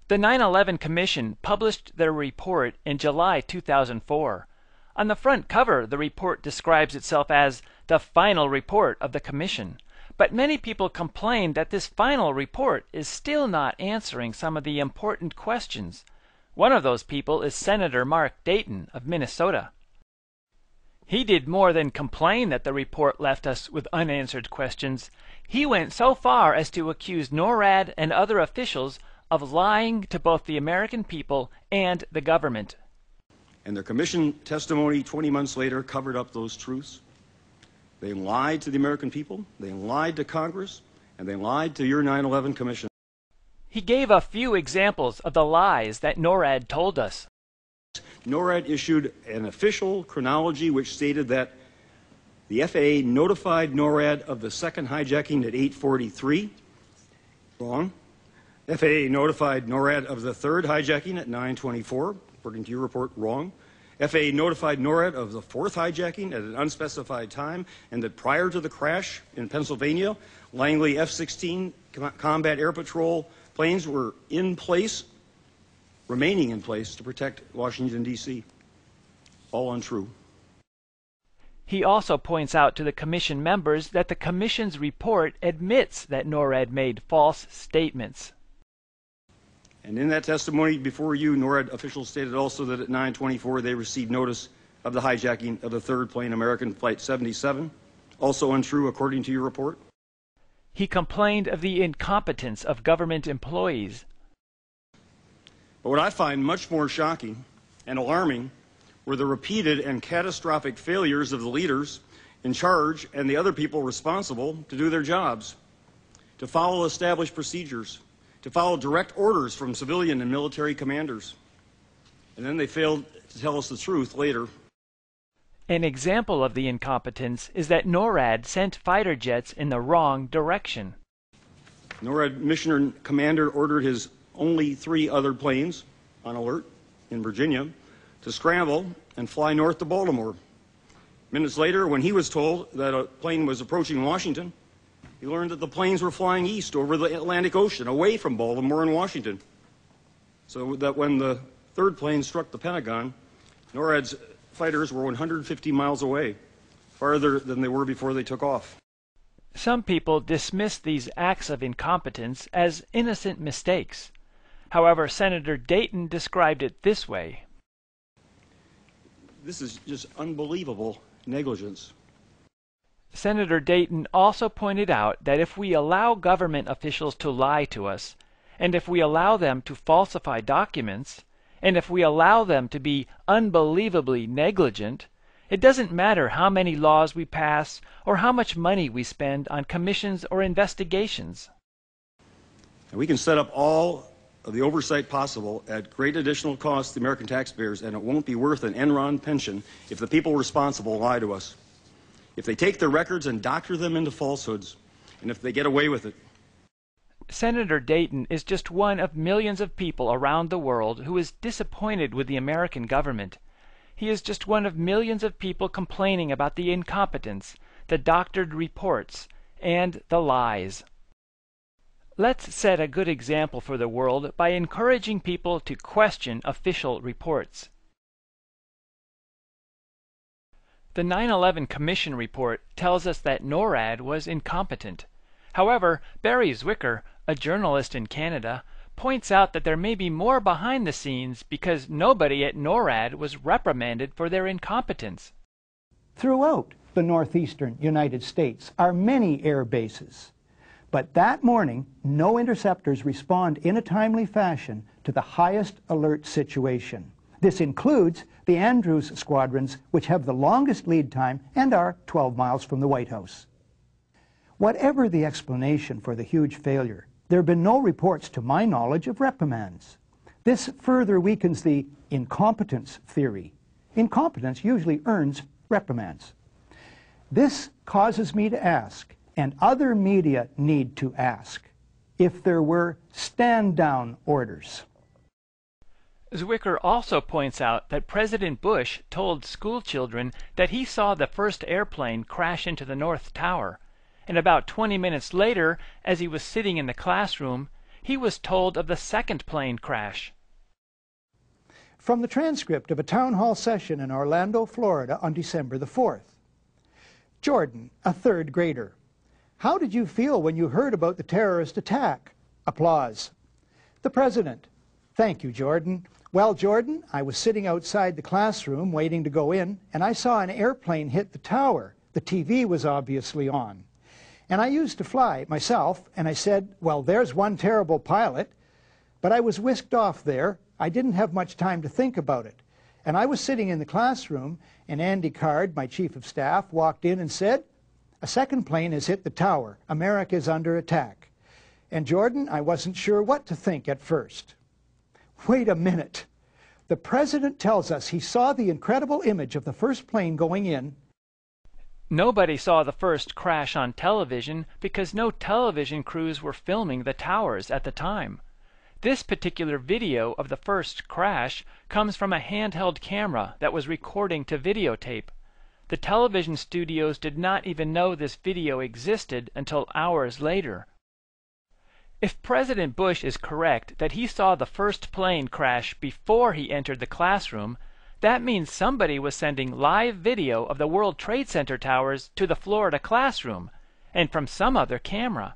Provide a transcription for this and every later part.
The 9/11 Commission published their report in July 2004. On the front cover, the report describes itself as the final report of the Commission. But many people complain that this final report is still not answering some of the important questions. One of those people is Senator Mark Dayton of Minnesota. He did more than complain that the report left us with unanswered questions. He went so far as to accuse NORAD and other officials of lying to both the American people and the government. And their commission testimony 20 months later covered up those truths. They lied to the American people, they lied to Congress, and they lied to your 9/11 Commission. He gave a few examples of the lies that NORAD told us. NORAD issued an official chronology which stated that the FAA notified NORAD of the second hijacking at 8:43. Wrong. FAA notified NORAD of the third hijacking at 9:24, according to your report. Wrong. FAA notified NORAD of the fourth hijacking at an unspecified time, and that prior to the crash in Pennsylvania, Langley F-16 Combat Air Patrol planes were in place, remaining in place to protect Washington, D.C. All untrue. He also points out to the Commission members that the Commission's report admits that NORAD made false statements. And in that testimony before you, NORAD officials stated also that at 9:24 they received notice of the hijacking of the third plane, American Flight 77. Also untrue according to your report. He complained of the incompetence of government employees. But what I find much more shocking and alarming were the repeated and catastrophic failures of the leaders in charge and the other people responsible to do their jobs, to follow established procedures, to follow direct orders from civilian and military commanders. And then they failed to tell us the truth later. An example of the incompetence is that NORAD sent fighter jets in the wrong direction. NORAD Mission Commander ordered his only 3 other planes on alert in Virginia to scramble and fly north to Baltimore. Minutes later, when he was told that a plane was approaching Washington, he learned that the planes were flying east over the Atlantic Ocean, away from Baltimore and Washington. So that when the third plane struck the Pentagon, NORAD's fighters were 150 miles away, farther than they were before they took off. Some people dismiss these acts of incompetence as innocent mistakes. However, Senator Dayton described it this way. This is just unbelievable negligence. Senator Dayton also pointed out that if we allow government officials to lie to us, and if we allow them to falsify documents, and if we allow them to be unbelievably negligent, it doesn't matter how many laws we pass or how much money we spend on commissions or investigations. And we can set up all of the oversight possible at great additional cost to the American taxpayers, and it won't be worth an Enron pension if the people responsible lie to us. If they take their records and doctor them into falsehoods, and if they get away with it. Senator Dayton is just one of millions of people around the world who is disappointed with the American government. He is just one of millions of people complaining about the incompetence, the doctored reports, and the lies. Let's set a good example for the world by encouraging people to question official reports. The 9/11 Commission report tells us that NORAD was incompetent. However, Barry Zwicker, a journalist in Canada, points out that there may be more behind the scenes because nobody at NORAD was reprimanded for their incompetence. Throughout the northeastern United States are many air bases. But that morning, no interceptors respond in a timely fashion to the highest alert situation. This includes the Andrews squadrons, which have the longest lead time and are 12 miles from the White House. Whatever the explanation for the huge failure, there have been no reports to my knowledge of reprimands. This further weakens the incompetence theory. Incompetence usually earns reprimands. This causes me to ask, and other media need to ask, if there were stand-down orders. Zwicker also points out that President Bush told school children that he saw the first airplane crash into the North Tower, and about 20 minutes later, as he was sitting in the classroom, he was told of the second plane crash. From the transcript of a town hall session in Orlando, Florida on December the 4th. Jordan, a third grader. How did you feel when you heard about the terrorist attack? Applause. The President. Thank you, Jordan. Well, Jordan, I was sitting outside the classroom waiting to go in, and I saw an airplane hit the tower. The TV was obviously on. And I used to fly myself, and I said, well, there's one terrible pilot. But I was whisked off there. I didn't have much time to think about it. And I was sitting in the classroom, and Andy Card, my chief of staff, walked in and said, a second plane has hit the tower. America is under attack. And Jordan, I wasn't sure what to think at first. Wait a minute. The President tells us he saw the incredible image of the first plane going in. Nobody saw the first crash on television because no television crews were filming the towers at the time. This particular video of the first crash comes from a handheld camera that was recording to videotape. The television studios did not even know this video existed until hours later. If President Bush is correct that he saw the first plane crash before he entered the classroom, that means somebody was sending live video of the World Trade Center towers to the Florida classroom, and from some other camera.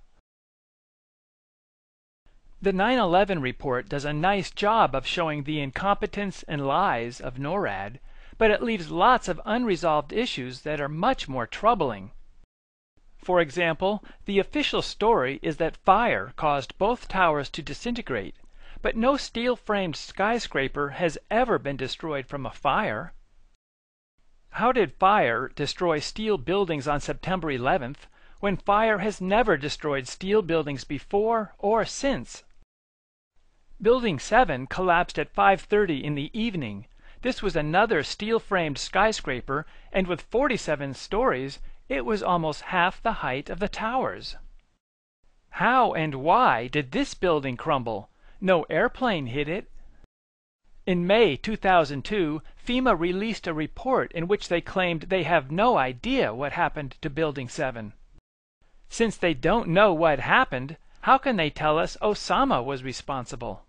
The 9/11 report does a nice job of showing the incompetence and lies of NORAD, but it leaves lots of unresolved issues that are much more troubling. For example, the official story is that fire caused both towers to disintegrate, but no steel-framed skyscraper has ever been destroyed from a fire. How did fire destroy steel buildings on September 11th when fire has never destroyed steel buildings before or since? Building 7 collapsed at 5:30 in the evening. This was another steel-framed skyscraper, and with 47 stories, it was almost half the height of the towers. How and why did this building crumble? No airplane hit it. In May 2002, FEMA released a report in which they claimed they have no idea what happened to Building 7. Since they don't know what happened, how can they tell us Osama was responsible?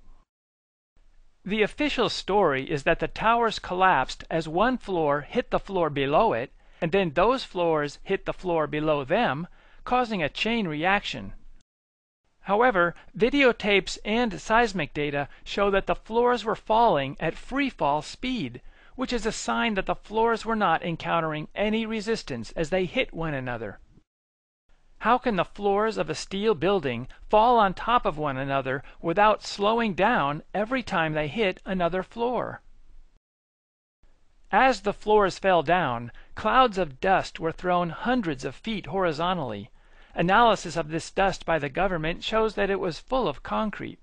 The official story is that the towers collapsed as one floor hit the floor below it, and then those floors hit the floor below them, causing a chain reaction. However, videotapes and seismic data show that the floors were falling at free fall speed, which is a sign that the floors were not encountering any resistance as they hit one another. How can the floors of a steel building fall on top of one another without slowing down every time they hit another floor? As the floors fell down, clouds of dust were thrown hundreds of feet horizontally. Analysis of this dust by the government shows that it was full of concrete.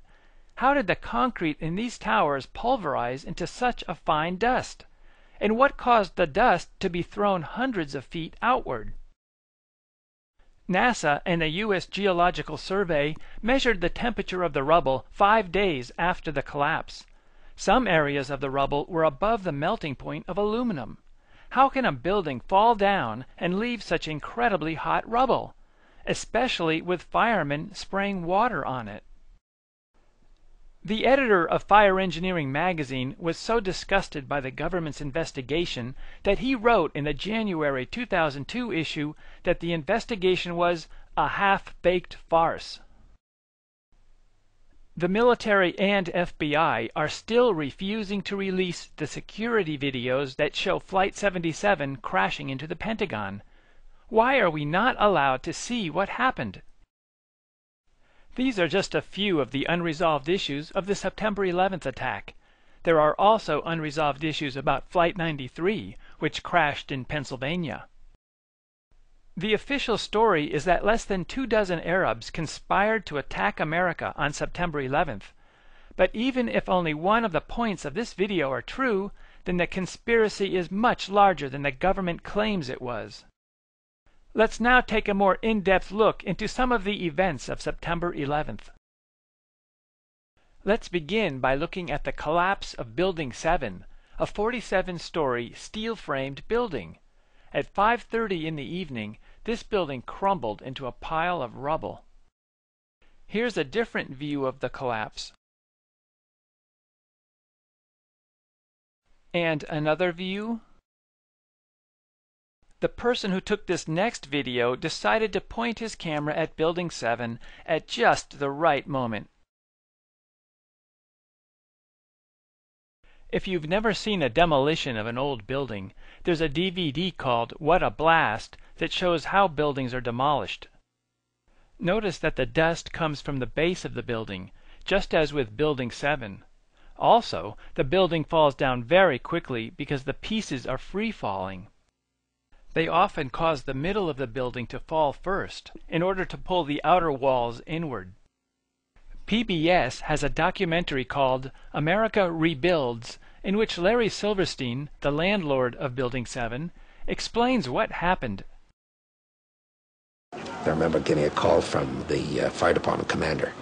How did the concrete in these towers pulverize into such a fine dust? And what caused the dust to be thrown hundreds of feet outward? NASA and the U.S. Geological Survey measured the temperature of the rubble 5 days after the collapse. Some areas of the rubble were above the melting point of aluminum. How can a building fall down and leave such incredibly hot rubble, especially with firemen spraying water on it? The editor of Fire Engineering magazine was so disgusted by the government's investigation that he wrote in the January 2002 issue that the investigation was a half-baked farce. The military and FBI are still refusing to release the security videos that show Flight 77 crashing into the Pentagon. Why are we not allowed to see what happened? These are just a few of the unresolved issues of the September 11th attack. There are also unresolved issues about Flight 93, which crashed in Pennsylvania. The official story is that less than 24 Arabs conspired to attack America on September 11th. But even if only one of the points of this video are true, then the conspiracy is much larger than the government claims it was. Let's now take a more in-depth look into some of the events of September 11th. Let's begin by looking at the collapse of Building 7, a 47-story steel-framed building. At 5:30 in the evening, this building crumbled into a pile of rubble. Here's a different view of the collapse. And another view. The person who took this next video decided to point his camera at Building 7 at just the right moment. If you've never seen a demolition of an old building, there's a DVD called What a Blast that shows how buildings are demolished. Notice that the dust comes from the base of the building, just as with Building 7. Also, the building falls down very quickly because the pieces are free-falling. They often cause the middle of the building to fall first, in order to pull the outer walls inward. PBS has a documentary called America Rebuilds, in which Larry Silverstein, the landlord of Building 7, explains what happened. I remember getting a call from the fire department commander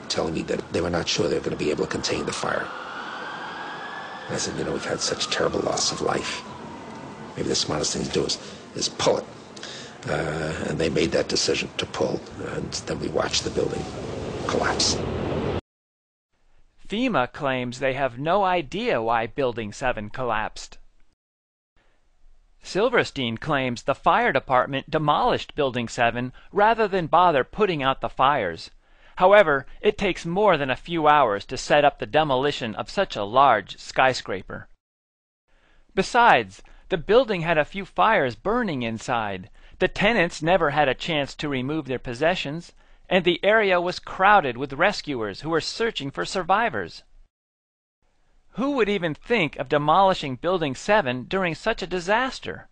telling me that they were not sure they were going to be able to contain the fire. And I said, you know, we've had such terrible loss of life. Maybe the smartest thing to do is pull it. And they made that decision to pull, and then we watched the building collapse. FEMA claims they have no idea why Building 7 collapsed. Silverstein claims the fire department demolished Building 7 rather than bother putting out the fires. However, it takes more than a few hours to set up the demolition of such a large skyscraper. Besides, the building had a few fires burning inside. The tenants never had a chance to remove their possessions, and the area was crowded with rescuers who were searching for survivors. Who would even think of demolishing Building 7 during such a disaster?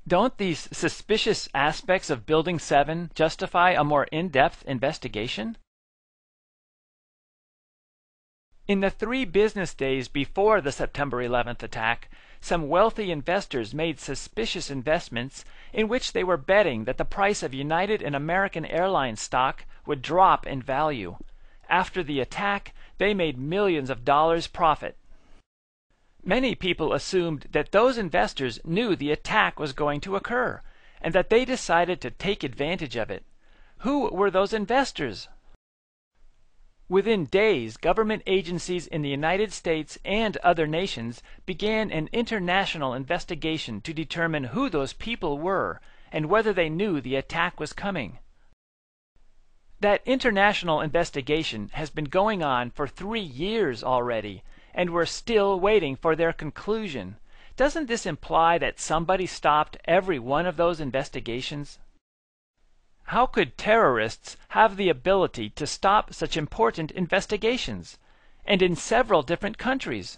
Don't these suspicious aspects of Building 7 justify a more in-depth investigation? In the 3 business days before the September 11th attack, some wealthy investors made suspicious investments in which they were betting that the price of United and American Airlines stock would drop in value. After the attack, they made millions of dollars profit. Many people assumed that those investors knew the attack was going to occur, and that they decided to take advantage of it. Who were those investors? Within days, government agencies in the United States and other nations began an international investigation to determine who those people were and whether they knew the attack was coming. That international investigation has been going on for 3 years already, and we're still waiting for their conclusion. Doesn't this imply that somebody stopped every one of those investigations? How could terrorists have the ability to stop such important investigations, and in several different countries?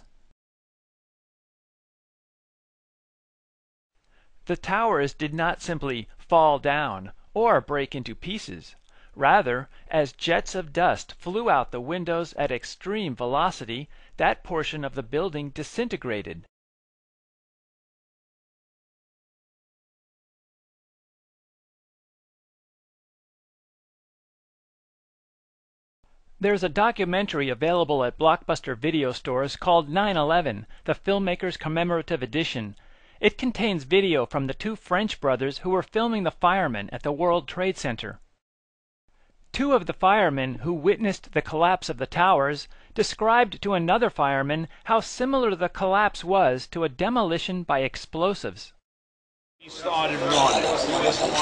The towers did not simply fall down or break into pieces. Rather, as jets of dust flew out the windows at extreme velocity, that portion of the building disintegrated. There's a documentary available at Blockbuster video stores called 9/11, the filmmaker's commemorative edition. It contains video from the 2 French brothers who were filming the firemen at the World Trade Center. 2 of the firemen who witnessed the collapse of the towers described to another fireman how similar the collapse was to a demolition by explosives. He started running,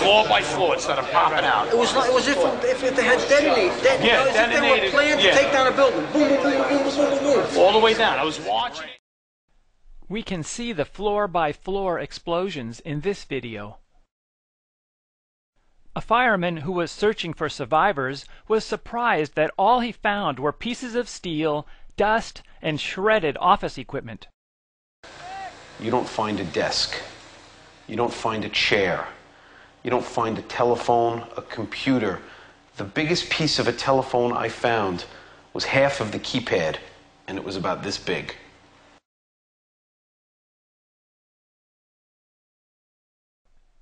floor by floor, instead of popping out. It was if they had detonated. Yeah, as if they detonated, were planned yeah. to take down a building. Boom, boom, boom, boom, boom, boom, boom, boom. All the way down. I was watching it. We can see the floor-by-floor explosions in this video. A fireman who was searching for survivors was surprised that all he found were pieces of steel, dust, and shredded office equipment. You don't find a desk. You don't find a chair. You don't find a telephone, a computer. The biggest piece of a telephone I found was half of the keypad, and it was about this big.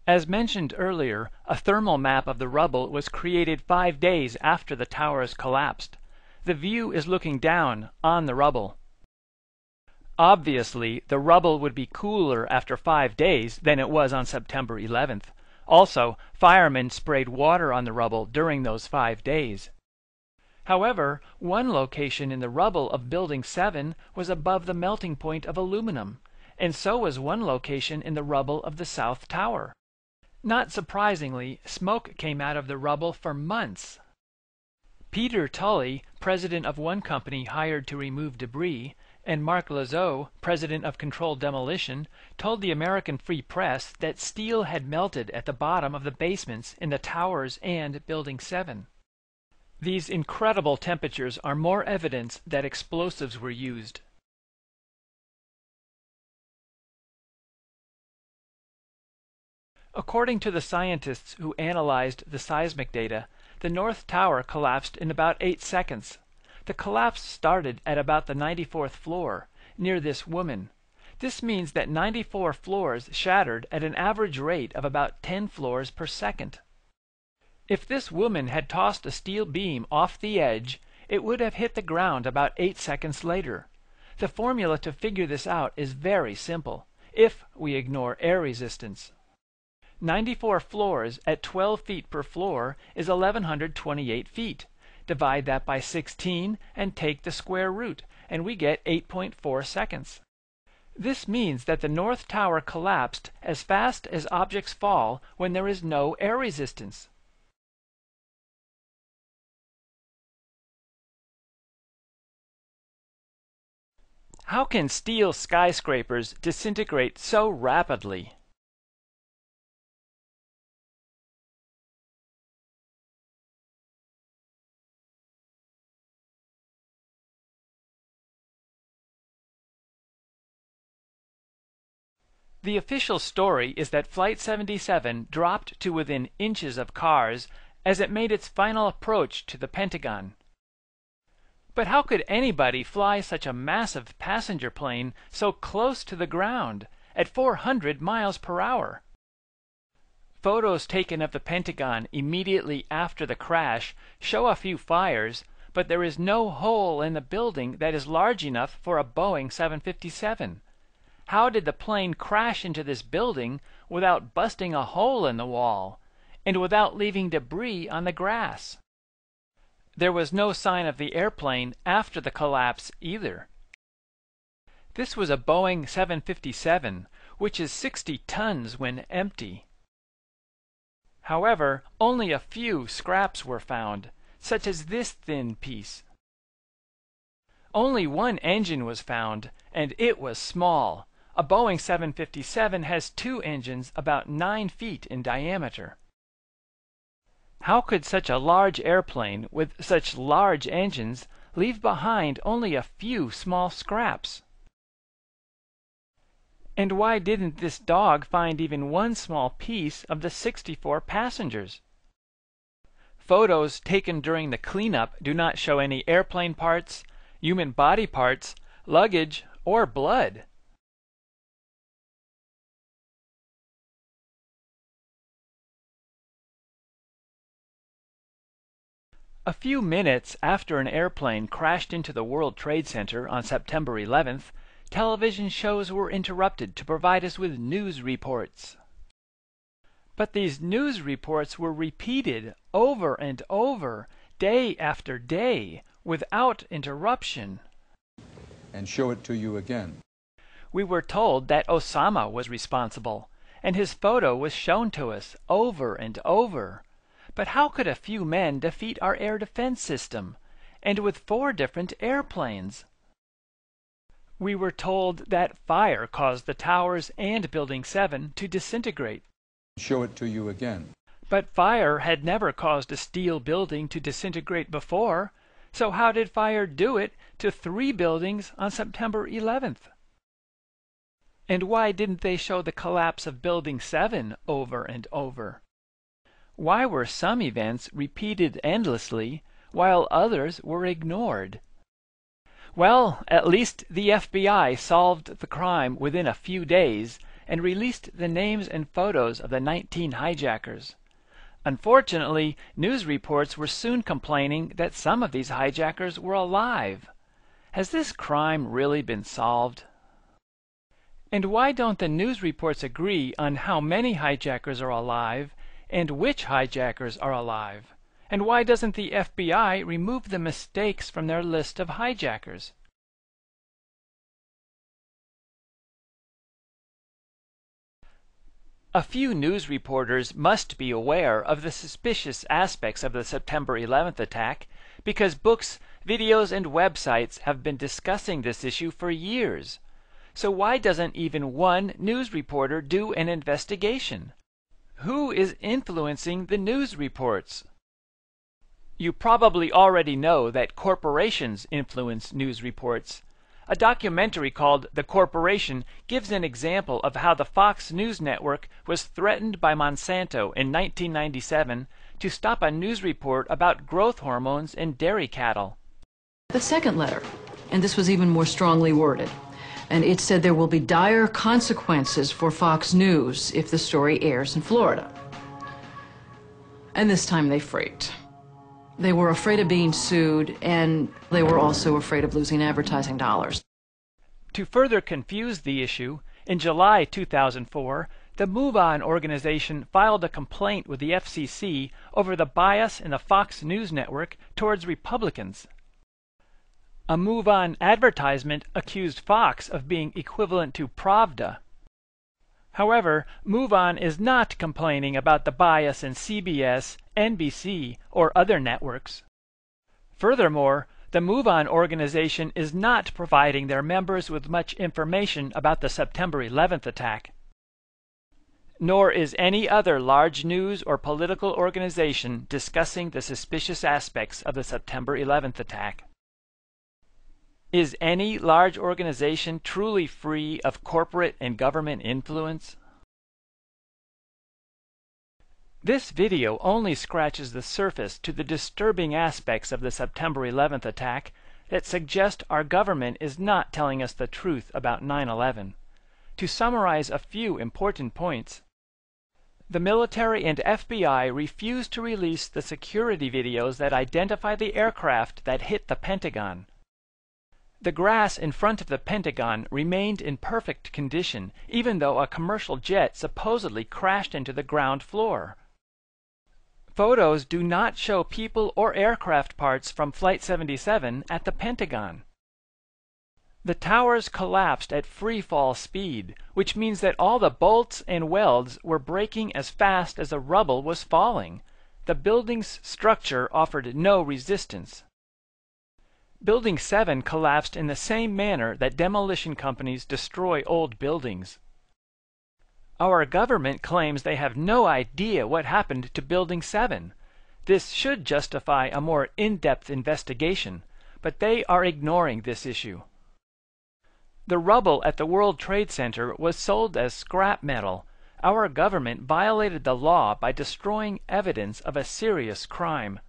As mentioned earlier, a thermal map of the rubble was created 5 days after the towers collapsed. The view is looking down on the rubble. Obviously, the rubble would be cooler after 5 days than it was on September 11th. Also, firemen sprayed water on the rubble during those 5 days. However, one location in the rubble of Building 7 was above the melting point of aluminum, and so was one location in the rubble of the South Tower. Not surprisingly, smoke came out of the rubble for months. Peter Tully, president of one company hired to remove debris, and Mark Lazoe, president of Controlled Demolition, told the American Free Press that steel had melted at the bottom of the basements in the towers and Building 7. These incredible temperatures are more evidence that explosives were used. According to the scientists who analyzed the seismic data, the North Tower collapsed in about 8 seconds. The collapse started at about the 94th floor, near this woman. This means that 94 floors shattered at an average rate of about 10 floors per second. If this woman had tossed a steel beam off the edge, it would have hit the ground about 8 seconds later. The formula to figure this out is very simple, if we ignore air resistance. 94 floors at 12 feet per floor is 1,128 feet. Divide that by 16 and take the square root, and we get 8.4 seconds. This means that the North Tower collapsed as fast as objects fall when there is no air resistance. How can steel skyscrapers disintegrate so rapidly? The official story is that Flight 77 dropped to within inches of cars as it made its final approach to the Pentagon. But how could anybody fly such a massive passenger plane so close to the ground, at 400 miles per hour? Photos taken of the Pentagon immediately after the crash show a few fires, but there is no hole in the building that is large enough for a Boeing 757. How did the plane crash into this building without busting a hole in the wall, and without leaving debris on the grass? There was no sign of the airplane after the collapse either. This was a Boeing 757, which is 60 tons when empty. However, only a few scraps were found, such as this thin piece. Only one engine was found, and it was small. A Boeing 757 has 2 engines about 9 feet in diameter. How could such a large airplane with such large engines leave behind only a few small scraps? And why didn't this dog find even one small piece of the 64 passengers? Photos taken during the cleanup do not show any airplane parts, human body parts, luggage, or blood. A few minutes after an airplane crashed into the World Trade Center on September 11th, television shows were interrupted to provide us with news reports. But these news reports were repeated over and over, day after day, without interruption. And show it to you again. We were told that Osama was responsible, and his photo was shown to us over and over. But how could a few men defeat our air defense system, and with 4 different airplanes? We were told that fire caused the towers and Building 7 to disintegrate. Show it to you again. But fire had never caused a steel building to disintegrate before, so how did fire do it to 3 buildings on September 11th? And why didn't they show the collapse of Building 7 over and over? Why were some events repeated endlessly while others were ignored? Well, at least the FBI solved the crime within a few days and released the names and photos of the 19 hijackers. Unfortunately, news reports were soon complaining that some of these hijackers were alive. Has this crime really been solved? And why don't the news reports agree on how many hijackers are alive and which hijackers are alive? And why doesn't the FBI remove the mistakes from their list of hijackers? A few news reporters must be aware of the suspicious aspects of the September 11th attack because books, videos, and websites have been discussing this issue for years. So why doesn't even one news reporter do an investigation? Who is influencing the news reports? You probably already know that corporations influence news reports. A documentary called The Corporation gives an example of how the Fox News network was threatened by Monsanto in 1997 to stop a news report about growth hormones in dairy cattle. The second letter, and this was even more strongly worded, and it said there will be dire consequences for Fox News if the story airs in Florida. And this time they freaked. They were afraid of being sued, and they were also afraid of losing advertising dollars. To further confuse the issue, in July 2004, the Move On organization filed a complaint with the FCC over the bias in the Fox News network towards Republicans. A Move On advertisement accused Fox of being equivalent to Pravda. However, Move On is not complaining about the bias in CBS, NBC, or other networks. Furthermore, the Move On organization is not providing their members with much information about the September 11th attack. Nor is any other large news or political organization discussing the suspicious aspects of the September 11th attack. Is any large organization truly free of corporate and government influence? This video only scratches the surface to the disturbing aspects of the September 11th attack that suggest our government is not telling us the truth about 9/11. To summarize a few important points, the military and FBI refused to release the security videos that identify the aircraft that hit the Pentagon. The grass in front of the Pentagon remained in perfect condition, even though a commercial jet supposedly crashed into the ground floor. Photos do not show people or aircraft parts from Flight 77 at the Pentagon. The towers collapsed at free fall speed, which means that all the bolts and welds were breaking as fast as the rubble was falling. The building's structure offered no resistance. Building 7 collapsed in the same manner that demolition companies destroy old buildings. Our government claims they have no idea what happened to Building 7. This should justify a more in-depth investigation, but they are ignoring this issue. The rubble at the World Trade Center was sold as scrap metal. Our government violated the law by destroying evidence of a serious crime.